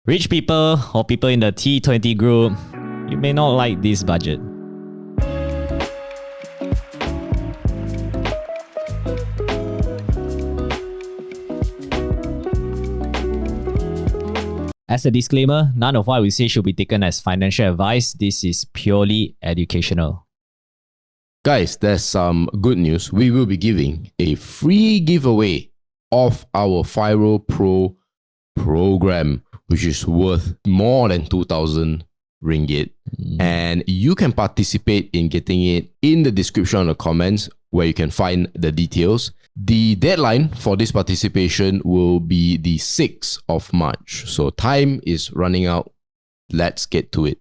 Rich people or people in the T20 group, you may not like this budget. As a disclaimer, none of what we say should be taken as financial advice. This is purely educational. Guys, there's some good news. We will be giving a free giveaway of our FIRL Pro program, which is worth more than 2,000 ringgit. And you can participate in getting it in the description or comments where you can find the details. The deadline for this participation will be the 6th of March. So time is running out. Let's get to it.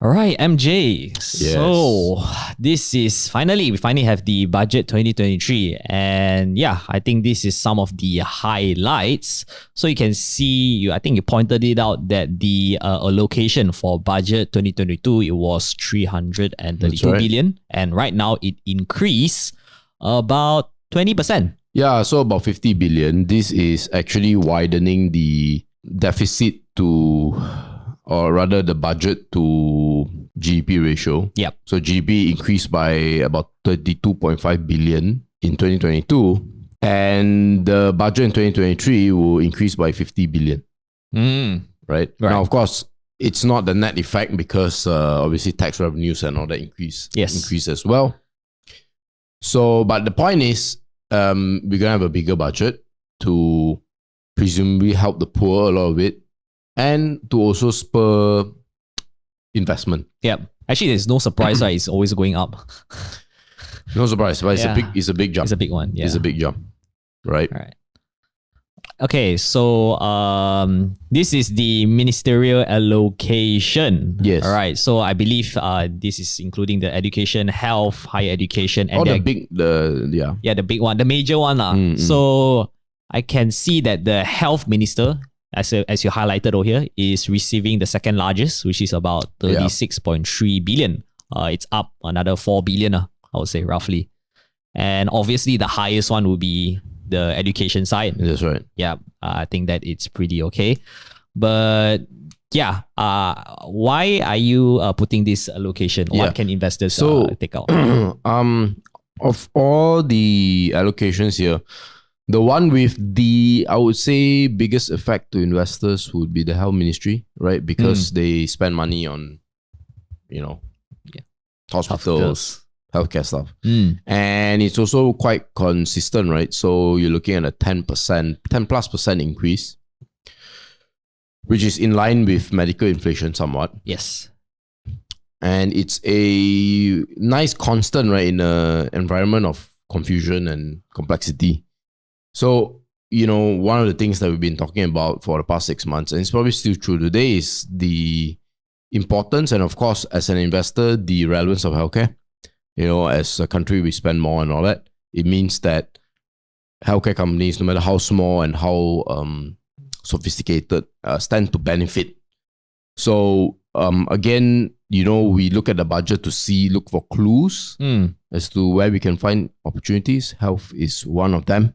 All right, MJ. Yes. So this is we finally have the budget 2023. And yeah, I think this is some of the highlights. So you can see, I think you pointed it out that the allocation for budget 2022, it was 332 billion. And right now it increased about 20%. Yeah, so about 50 billion. This is actually widening the deficit to, or rather the budget to GDP ratio. Yep. So GDP increased by about 32.5 billion in 2022. And the budget in 2023 will increase by 50 billion. Right? Now, of course, it's not the net effect because obviously tax revenues and all that increase as well. So, but the point is, we're going to have a bigger budget to presumably help the poor a lot of it, and to also spur investment. Yeah. Actually, there's no surprise, right? It's always going up. No surprise, but it's a big jump. It's a big one. Yeah. It's a big jump. Right? All right. Okay, so this is the ministerial allocation. Yes. All right. So I believe this is including the education, health, higher education, and the big one, the major one. So I can see that the health minister, as you highlighted over here, is receiving the second largest, which is about 36.3 billion. It's up another 4 billion, I would say, roughly. And obviously the highest one would be the education side. That's right. Yeah, I think that it's pretty okay. But yeah, why are you putting this allocation? What can investors take out? Of all the allocations here, the one with the, I would say, biggest effect to investors would be the health ministry, right? Because they spend money on, hospitals, healthcare stuff. And it's also quite consistent, right? So you're looking at a 10+% increase, which is in line with medical inflation somewhat. Yes. And it's a nice constant, right, in an environment of confusion and complexity. So, one of the things that we've been talking about for the past 6 months, and it's probably still true today, is the importance and, of course, as an investor, the relevance of healthcare. As a country, we spend more and all that. It means that healthcare companies, no matter how small and how sophisticated, stand to benefit. So, again, we look at the budget to look for clues as to where we can find opportunities. Health is one of them.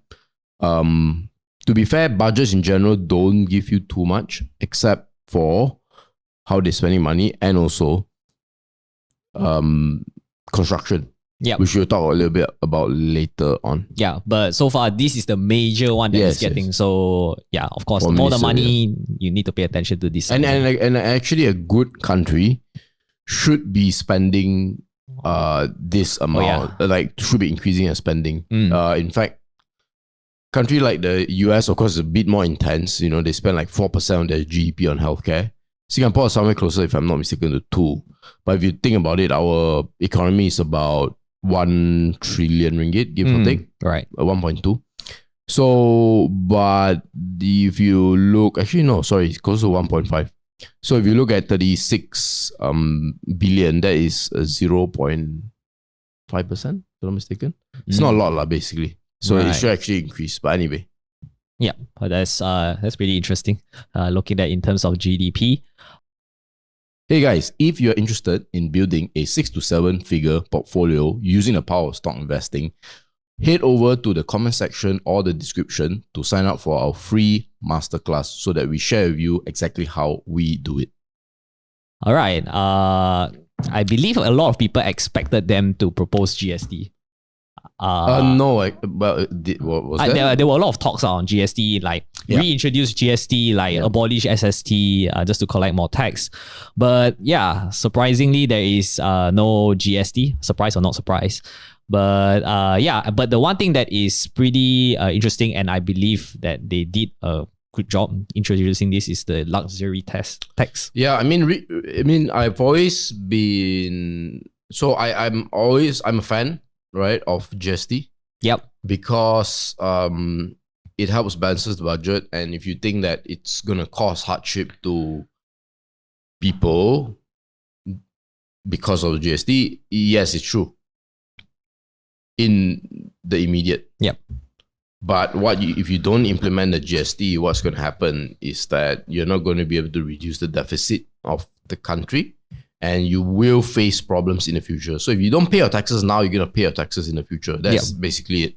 To be fair, budgets in general don't give you too much, except for how they're spending money and also construction, which we'll talk a little bit about later on. Yeah, but so far, this is the major one that is getting. So yeah, of course, the more the money, you need to pay attention to this. And actually, a good country should be spending this amount, should be increasing their spending. In fact, country like the US, of course, is a bit more intense. They spend like 4% of their GDP on healthcare. Singapore is somewhere closer, if I'm not mistaken, to 2%. But if you think about it, our economy is about 1 trillion ringgit, give or take. Right. 1.2. So, but if you look, actually, no, sorry, it's close to 1.5. So if you look at 36 billion, that is 0.5%, if I'm not mistaken. It's not a lot, basically. So it should actually increase. But anyway. Yeah, but that's pretty interesting. Looking at in terms of GDP. Hey guys, if you're interested in building a 6 to 7 figure portfolio using the power of stock investing, head over to the comment section or the description to sign up for our free masterclass so that we share with you exactly how we do it. All right. I believe a lot of people expected them to propose GST. No, what was that? There were a lot of talks on GST, like reintroduce GST, like abolish SST just to collect more tax. But yeah, surprisingly, there is no GST. Surprise or not surprise. But but the one thing that is pretty interesting, and I believe that they did a good job introducing this, is the luxury tax. Yeah, I mean, I've always been I'm a fan, right, of GST. Yep. Because it helps balances the budget, and if you think that it's gonna cause hardship to people because of the GST, yes, it's true. In the immediate. Yep. But if you don't implement the GST, what's going to happen is that you're not going to be able to reduce the deficit of the country, and you will face problems in the future. So if you don't pay your taxes now, you're going to pay your taxes in the future. That's basically it.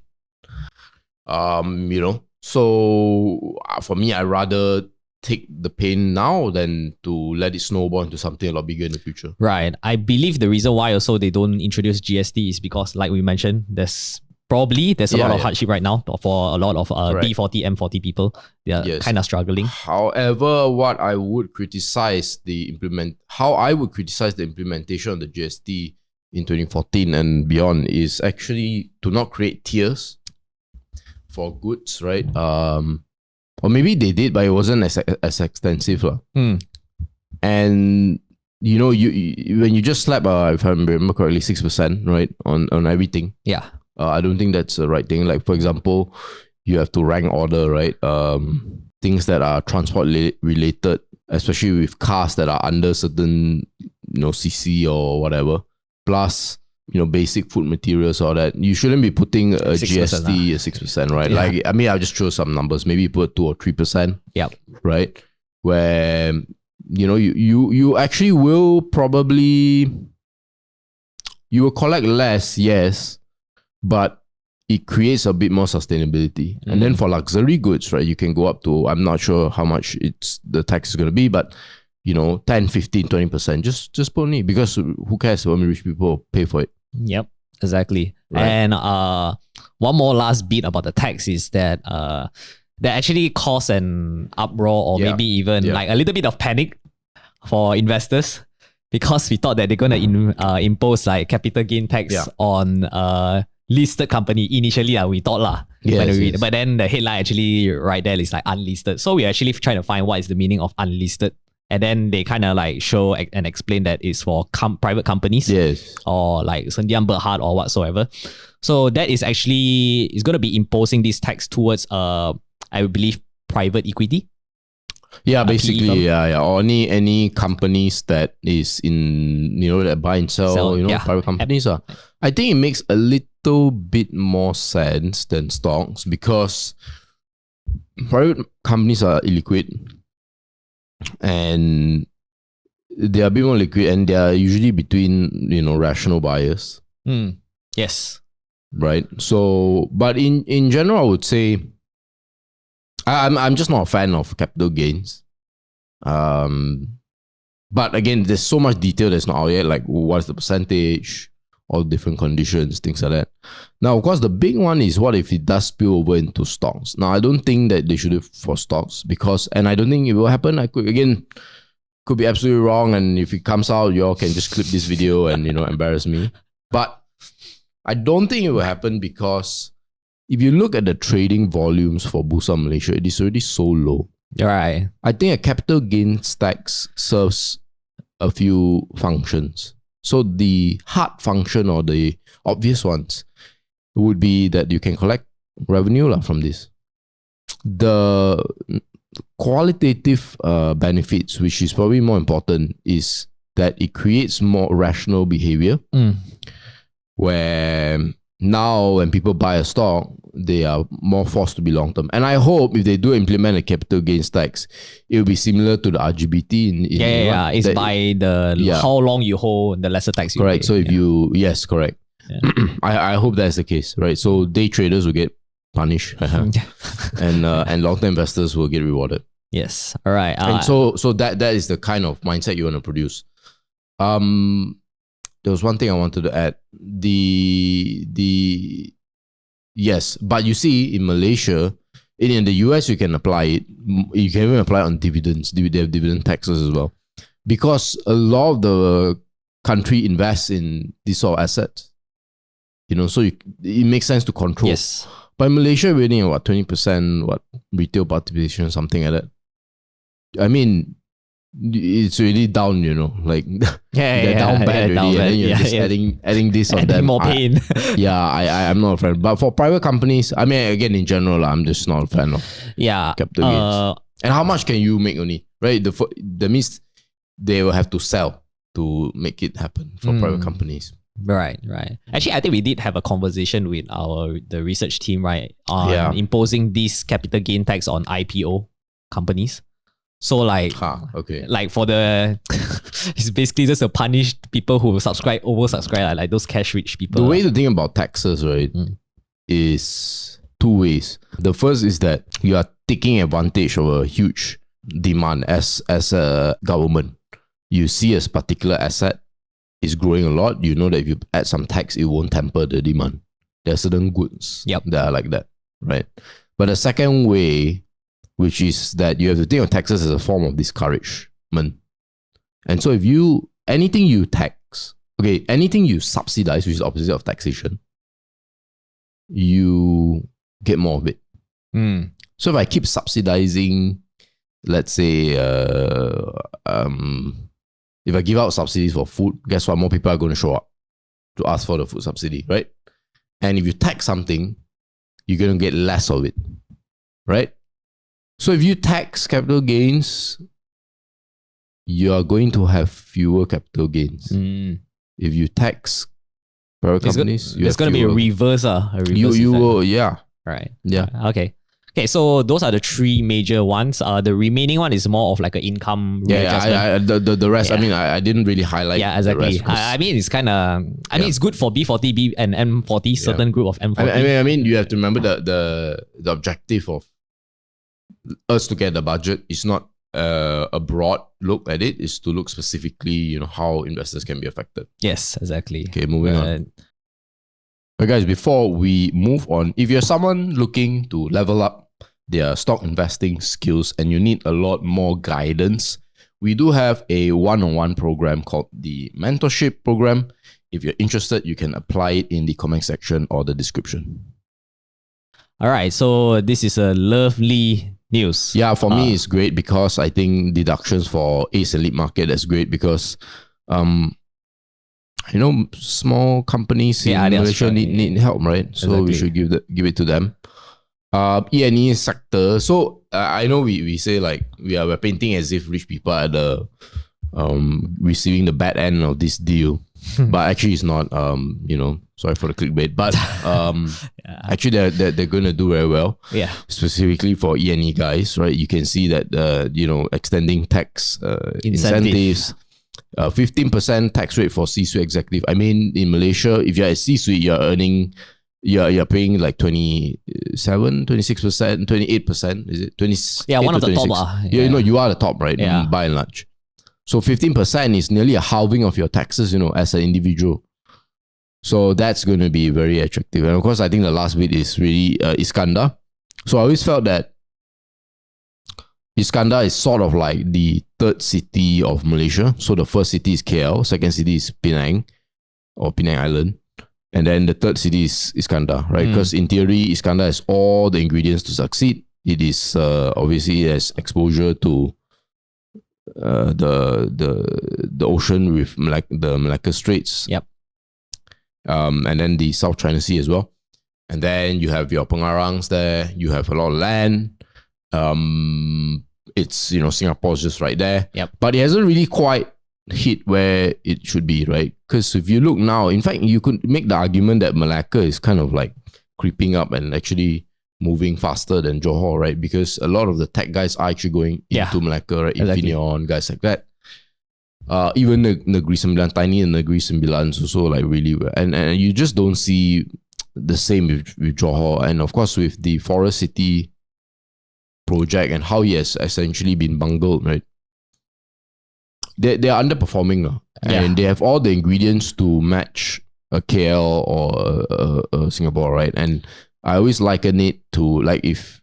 So for me, I rather take the pain now than to let it snowball into something a lot bigger in the future. Right. I believe the reason why also they don't introduce GST is because, like we mentioned, there's a lot of hardship right now for a lot of B40, M40 people. They are kind of struggling. However, what I would criticize how I would criticize the implementation of the GST in 2014 and beyond is actually to not create tiers for goods, right? Or maybe they did, but it wasn't as extensive. And you know, when you just slap, if I remember correctly, 6%, right, on everything. Yeah. I don't think that's the right thing. Like, for example, you have to rank order, right? Things that are transport related, especially with cars that are under certain, CC or whatever, plus, basic food materials or that. You shouldn't be putting a GST at 6%, right? Yeah. I'll just throw some numbers. Maybe put 2 or 3%. Yeah. Right? Where, you actually will you will collect less, yes, but it creates a bit more sustainability. And then for luxury goods, right, you can go up to, I'm not sure how much the tax is going to be, but 10, 15, 20%, just put me, because who cares when rich people pay for it? Yep, exactly. Right. And one more last bit about the tax is that that actually caused an uproar or maybe even like a little bit of panic for investors, because we thought that they're going to impose like capital gain tax on listed company initially, we thought but then the headline actually right there is like unlisted. So we're actually trying to find what is the meaning of unlisted. And then they kind of like show and explain that it's for private companies, or like Sendian Berhad or whatsoever. So that is going to be imposing this tax towards, I believe, private equity. Yeah, basically, or any companies that is in, that buy and sell, private companies. I think it makes a little bit more sense than stocks, because private companies are illiquid and they are a bit more liquid, and they are usually between, rational buyers. Yes. Right. So, but in general, I would say, I'm just not a fan of capital gains. But again, there's so much detail that's not out yet, like what's the percentage, all different conditions, things like that. Now, of course, the big one is what if it does spill over into stocks? Now, I don't think that they should do for stocks, and I don't think it will happen. I could be absolutely wrong, and if it comes out, you all can just clip this video and embarrass me. But I don't think it will happen, because if you look at the trading volumes for Bursa Malaysia, it is already so low. Right. I think a capital gains tax serves a few functions. So the hard function, or the obvious ones, would be that you can collect revenue from this. The qualitative benefits, which is probably more important, is that it creates more rational behavior. Where now when people buy a stock, they are more forced to be long-term. And I hope if they do implement a capital gains tax, it will be similar to the RGBT. It's by the how long you hold, the lesser tax you pay. Correct. So if correct. I hope that's the case, right? So day traders will get punished, and long-term investors will get rewarded. Yes. All right. And so that is the kind of mindset you want to produce. There was one thing I wanted to add. Yes, but you see in Malaysia, in the US, you can apply it. You can even apply on dividends. They have dividend taxes as well, because a lot of the country invests in these sort of assets. So it makes sense to control. Yes. But in Malaysia, we're getting 20% retail participation, something like that. I mean, it's really down, like they're down bad already, and then you're just adding this on them. More pain. I'm not a fan. But for private companies, I mean, again, in general, I'm just not a fan of capital gains. And how much can you make only, right? That means they will have to sell to make it happen for private companies. Right. Actually, I think we did have a conversation with the research team, right, on imposing this capital gain tax on IPO companies. So like for the it's basically just to punish people who oversubscribe, like those cash rich people. The way to think about taxes, right, is two ways. The first is that you are taking advantage of a huge demand as a government. You see a particular asset is growing a lot, you know that if you add some tax, it won't temper the demand. There are certain goods that are like that, right? But the second way, which is that you have to think of taxes as a form of discouragement. And so if anything you tax, anything you subsidize, which is the opposite of taxation, you get more of it. So if I keep subsidizing, let's say, if I give out subsidies for food, guess what? More people are going to show up to ask for the food subsidy, right? And if you tax something, you're going to get less of it, right? So if you tax capital gains, you are going to have fewer capital gains. If you tax private companies, there's going to be a reverse. You will, Right. Yeah. Okay, so those are the three major ones. The remaining one is more of like an income readjustment. The rest, I mean, I didn't really highlight. Yeah, exactly. I mean, it's kind of, it's good for B40 and M40, certain group of M40. I mean, you have to remember the objective of us to get the budget is not a broad look at it, is to look specifically, how investors can be affected. Yes, exactly. Okay, moving on. But guys, before we move on, if you're someone looking to level up their stock investing skills and you need a lot more guidance, we do have a one-on-one program called the Mentorship Program. If you're interested, you can apply it in the comment section or the description. All right, so this is a lovely news. Yeah, for me, it's great because I think deductions for Ace Elite Market, that's great because small companies in Malaysia need help, right? So we should give it to them. E&E sector. So I know we say like we're painting as if rich people are the receiving the bad end of this deal, but actually it's not. Sorry for the clickbait, but actually they're going to do very well. Yeah, specifically for E&E guys, right? You can see that extending tax incentives. 15% tax rate for C-suite executive. I mean, in Malaysia, if you're a C-suite, you're paying like 27, 26%, 28%. Is it 20? Yeah, one of the top. You are the top, right? Yeah. By and large. So 15% is nearly a halving of your taxes, as an individual. So that's going to be very attractive. And of course, I think the last bit is really Iskandar. So I always felt that Iskandar is sort of like the third city of Malaysia. So the first city is KL, second city is Penang or Penang Island. And then the third city is Iskandar, right? Because in theory, Iskandar has all the ingredients to succeed. It is obviously has exposure to the ocean with the Malacca Straits. Yep. And then the South China Sea as well. And then you have your Pengarangs there. You have a lot of land. It's Singapore's just right there. Yep. But it hasn't really quite hit where it should be, right? Because if you look now, in fact, you could make the argument that Malacca is kind of like creeping up and actually moving faster than Johor, right? Because a lot of the tech guys are actually going into Malacca, right? Exactly. Infineon, guys like that. Even the Negeri Sembilan, tiny Negeri Sembilan is also like really well. And you just don't see the same with Johor. And of course with the Forest City project and how he has essentially been bungled, right? They are underperforming. And they have all the ingredients to match a KL or a Singapore, right? And I always liken it to like if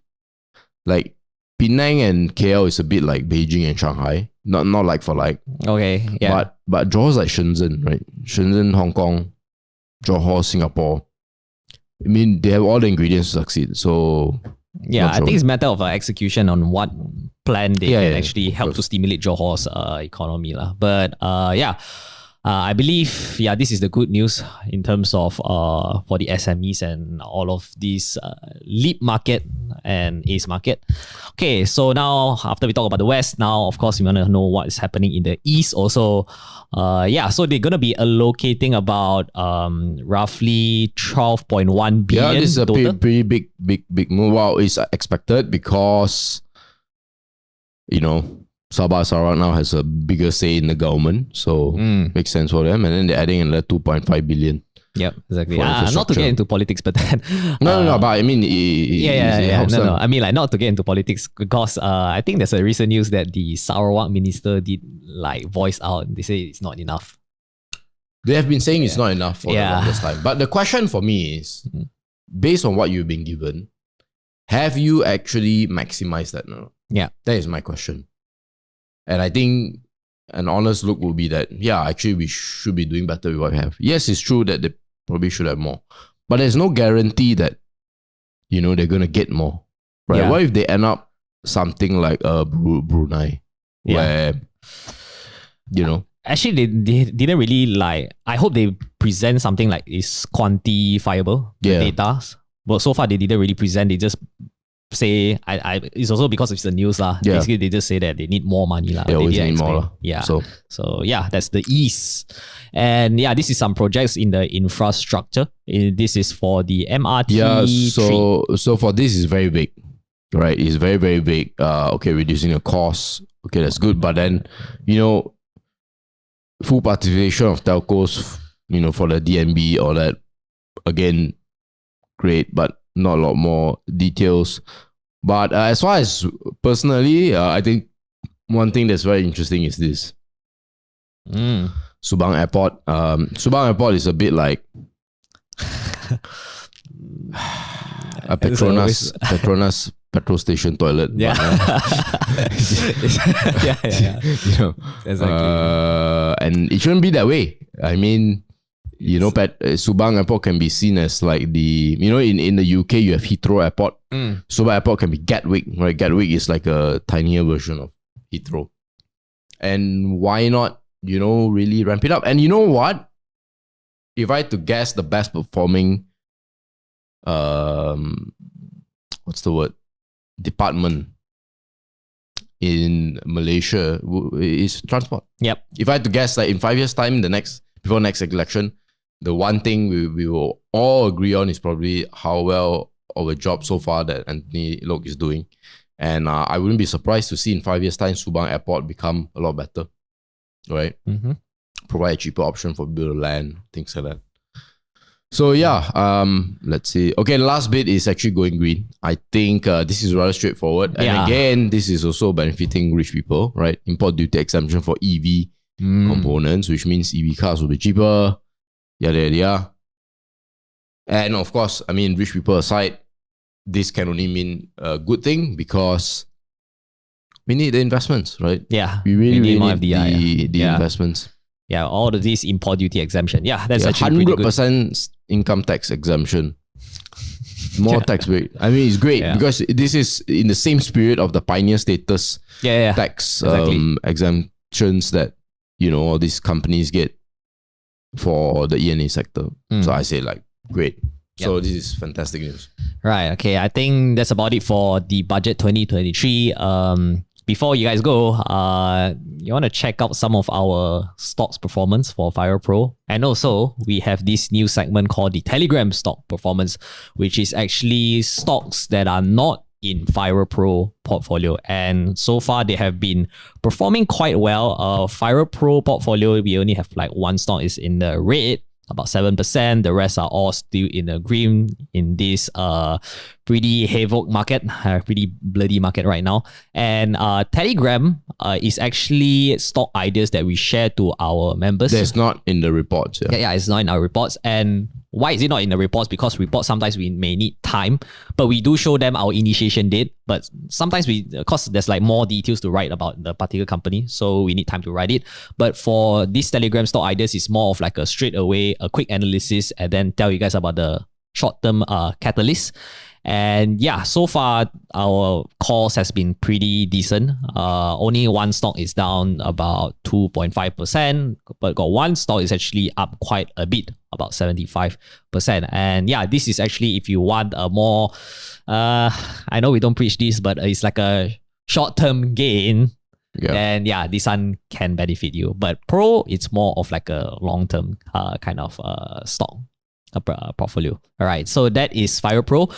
like Penang and KL is a bit like Beijing and Shanghai. Not like for like. Okay, yeah. But Johor's like Shenzhen, right? Shenzhen, Hong Kong, Johor, Singapore. I mean, they have all the ingredients to succeed. So yeah, I think it's a matter of execution on what plan they can actually help to stimulate Johor's economy. But I believe, this is the good news in terms of for the SMEs and all of these leap market and ACE market. Okay, so now after we talk about the West, now of course we want to know what is happening in the East also. So they're going to be allocating about roughly 12.1 billion. Yeah, this is a pretty big move. Wow, it's expected because, Sabah Sarawak now has a bigger say in the government, so makes sense for them. And then they're adding another 2.5 billion. Yep, exactly. Not to get into politics, but then no. But I mean, no. I mean, like not to get into politics because I think there's a recent news that the Sarawak minister did like voice out. They say it's not enough. They have been saying it's not enough for the longest time. But the question for me is, based on what you've been given, have you actually maximized that? No. Yeah, that is my question. And I think an honest look will be that, actually we should be doing better with what we have. Yes, it's true that they probably should have more. But there's no guarantee that, they're going to get more. Right? Yeah. What if they end up something like Brunei? Where, Actually, they didn't really like... I hope they present something like is quantifiable, the data. But so far, they didn't really present. They just... say it's also because it's the news Basically they just say that they need more money They always need more So that's the East. And this is some projects in the infrastructure. This is for the MRT. So for this is very big, right? It's very, very big. Reducing the cost. Okay, that's good. But then full participation of telcos, for the DNB or that, again, great, but not a lot more details. But as far as personally, I think one thing that's very interesting is this. Subang Airport. Subang Airport is a bit like a Petronas petrol station toilet. Yeah. Exactly. And it shouldn't be that way. I mean, Subang Airport can be seen as like the, in the UK you have Heathrow Airport. Subang Airport can be Gatwick, right? Gatwick is like a tinier version of Heathrow. And why not, really ramp it up? And you know what? If I had to guess the best performing, what's the word? Department in Malaysia is transport. Yep. If I had to guess, like in 5 years' time, before next election, the one thing we will all agree on is probably how well of a job so far that Anthony Loke is doing. And I wouldn't be surprised to see in 5 years' time Subang Airport become a lot better, right? Provide a cheaper option for people to land, things like that. So let's see. Okay, the last bit is actually going green. I think this is rather straightforward. And again, this is also benefiting rich people, right? Import duty exemption for EV components, which means EV cars will be cheaper. Yada. And of course, I mean, rich people aside, this can only mean a good thing because we need the investments, right? Yeah. We really need the investments. Yeah, all of these import duty exemption. Yeah, that's actually 100% income tax exemption. More tax rate. I mean, it's great because this is in the same spirit of the pioneer status tax exemptions that, all these companies get for the E&A sector. So I say great. So this is fantastic news. Right. Okay. I think that's about it for the budget 2023. Before you guys go, you want to check out some of our stocks performance for FIRL Pro. And also, we have this new segment called the Telegram Stock Performance, which is actually stocks that are not in FIRL Pro portfolio. And so far, they have been performing quite well. FIRL Pro portfolio, we only have like one stock is in the red, about 7%. The rest are all still in the green in this pretty havoc market, pretty bloody market right now. And Telegram is actually stock ideas that we share to our members. That's not in the reports. Yeah, it's not in our reports. And why is it not in the reports? Because reports sometimes we may need time, but we do show them our initiation date. But sometimes because there's like more details to write about the particular company, so we need time to write it. But for this Telegram stock ideas, it's more of like a straight away, a quick analysis, and then tell you guys about the short-term catalyst. And yeah, so far our calls has been pretty decent. Only one stock is down about 2.5%, but got one stock is actually up quite a bit, about 75%. And yeah, this is actually if you want a more, I know we don't preach this, but it's like a short-term gain. Yeah. And yeah, this one can benefit you. But Pro, it's more of like a long-term kind of stock portfolio. All right, so that is FIRL Pro.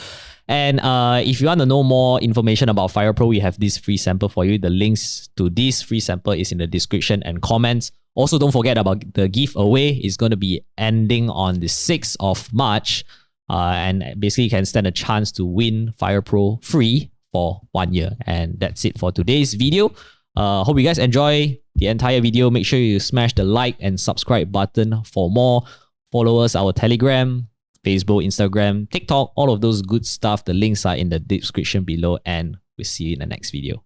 And if you want to know more information about FIRL Pro, we have this free sample for you. The links to this free sample is in the description and comments. Also, don't forget about the giveaway. It's going to be ending on the 6th of March. And basically, you can stand a chance to win FIRL Pro free for 1 year. And that's it for today's video. Hope you guys enjoy the entire video. Make sure you smash the like and subscribe button for more. Follow us, our Telegram, Facebook, Instagram, TikTok, all of those good stuff. The links are in the description below, and we'll see you in the next video.